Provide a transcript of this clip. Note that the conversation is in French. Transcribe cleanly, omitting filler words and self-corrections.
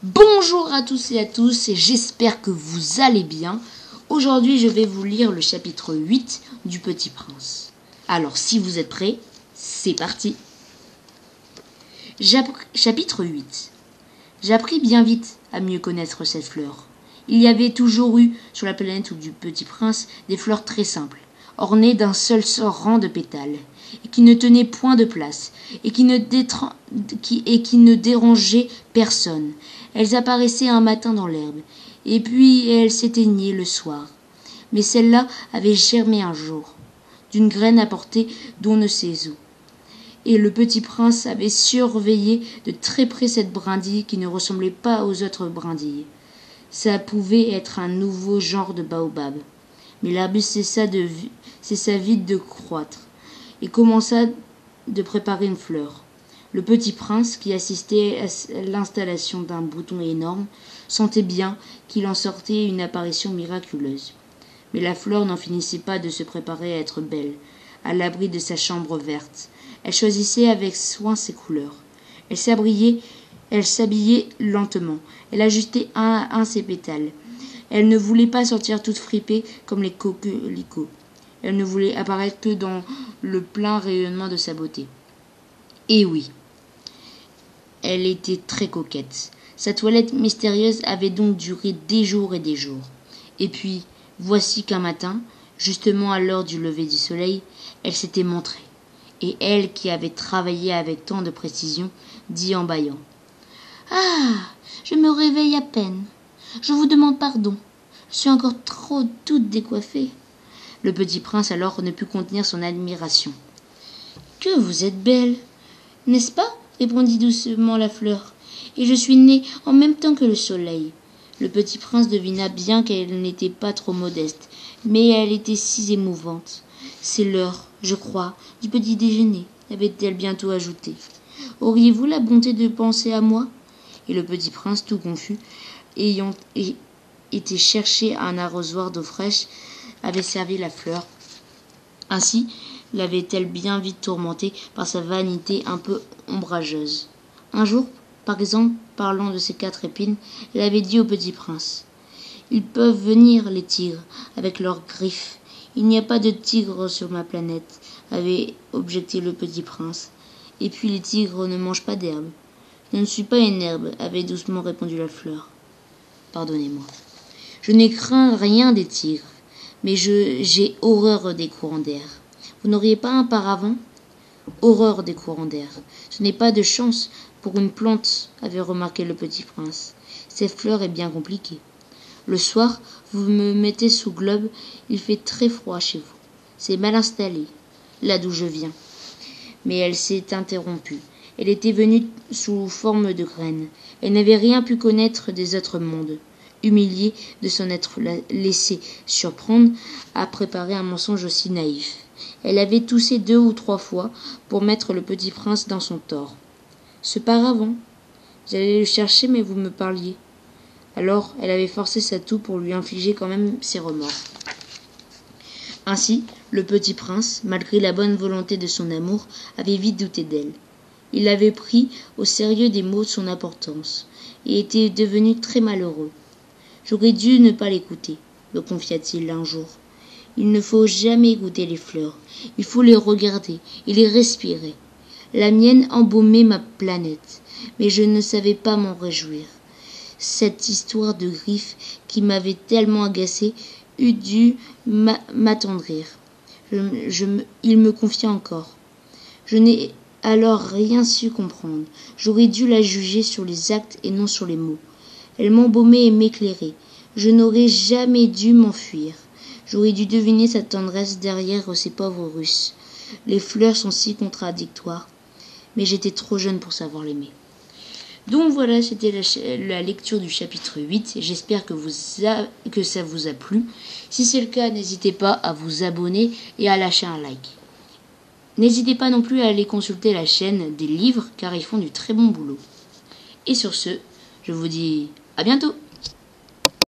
Bonjour à tous et à tous, et j'espère que vous allez bien. Aujourd'hui, je vais vous lire le chapitre 8 du Petit Prince. Alors, si vous êtes prêts, c'est parti. Chapitre 8. J'appris bien vite à mieux connaître cette fleur. Il y avait toujours eu, sur la planète du Petit Prince, des fleurs très simples, ornées d'un seul rang de pétales, et qui ne tenaient point de place, et qui ne dérangeaient personne. Elles apparaissaient un matin dans l'herbe, et puis elles s'éteignaient le soir. Mais celle-là avait germé un jour, d'une graine apportée d'on ne sait où. Et le Petit Prince avait surveillé de très près cette brindille qui ne ressemblait pas aux autres brindilles. Ça pouvait être un nouveau genre de baobab. Mais l'arbuste cessa vite de croître et commença de préparer une fleur. Le Petit Prince, qui assistait à l'installation d'un bouton énorme, sentait bien qu'il en sortait une apparition miraculeuse. Mais la fleur n'en finissait pas de se préparer à être belle, à l'abri de sa chambre verte. Elle choisissait avec soin ses couleurs. Elle s'habillait lentement. Elle ajustait un à un ses pétales. Elle ne voulait pas sortir toute fripée comme les coquelicots. Elle ne voulait apparaître que dans le plein rayonnement de sa beauté. Et oui, elle était très coquette. Sa toilette mystérieuse avait donc duré des jours et des jours. Et puis, voici qu'un matin, justement à l'heure du lever du soleil, elle s'était montrée. Et elle, qui avait travaillé avec tant de précision, dit en bâillant : « Ah, je me réveille à peine. Je vous demande pardon. Je suis encore trop toute décoiffée. » Le Petit Prince alors ne put contenir son admiration. « Que vous êtes belle, n'est-ce pas ?» répondit doucement la fleur. « Et je suis née en même temps que le soleil. » Le Petit Prince devina bien qu'elle n'était pas trop modeste, mais elle était si émouvante. « C'est l'heure, je crois, du petit déjeuner, » avait-elle bientôt ajouté. « Auriez-vous la bonté de penser à moi ?» Et le Petit Prince, tout confus, ayant été chercher un arrosoir d'eau fraîche, avait servi la fleur. Ainsi l'avait-elle bien vite tourmentée par sa vanité un peu ombrageuse. Un jour, par exemple, parlant de ses 4 épines, elle avait dit au Petit Prince : « Ils peuvent venir, les tigres, avec leurs griffes. Il n'y a pas de tigres sur ma planète, » avait objecté le Petit Prince. « Et puis les tigres ne mangent pas d'herbe. »« Je ne suis pas une herbe, » avait doucement répondu la fleur. « Pardonnez-moi. Je n'ai craint rien des tigres, mais j'ai horreur des courants d'air. Vous n'auriez pas un paravent ? Horreur des courants d'air. Ce n'est pas de chance pour une plante, avait remarqué le Petit Prince. Cette fleur est bien compliquée. Le soir, vous me mettez sous globe, il fait très froid chez vous. C'est mal installé, là d'où je viens. Mais elle s'est interrompue. Elle était venue sous forme de graine. Elle n'avait rien pu connaître des autres mondes. Humiliée de s'en être laissée surprendre à préparer un mensonge aussi naïf. Elle avait toussé 2 ou 3 fois pour mettre le Petit Prince dans son tort. « Ce paravent, j'allais le chercher, mais vous me parliez. » Alors elle avait forcé sa toux pour lui infliger quand même ses remords. Ainsi, le Petit Prince, malgré la bonne volonté de son amour, avait vite douté d'elle. Il avait pris au sérieux des mots de son importance, et était devenu très malheureux. « J'aurais dû ne pas l'écouter, » me confia-t-il un jour. « Il ne faut jamais écouter les fleurs, il faut les regarder et les respirer. La mienne embaumait ma planète, mais je ne savais pas m'en réjouir. Cette histoire de griffes qui m'avait tellement agacé eût dû m'attendrir. Il me confia encore. Je n'ai alors rien su comprendre. J'aurais dû la juger sur les actes et non sur les mots. Elle m'embaumait et m'éclairait. Je n'aurais jamais dû m'enfuir. J'aurais dû deviner sa tendresse derrière ces pauvres Russes. Les fleurs sont si contradictoires. Mais j'étais trop jeune pour savoir l'aimer. » Donc voilà, c'était la lecture du chapitre 8. J'espère que ça vous a plu. Si c'est le cas, n'hésitez pas à vous abonner et à lâcher un like. N'hésitez pas non plus à aller consulter la chaîne des livres car ils font du très bon boulot. Et sur ce, je vous dis à bientôt.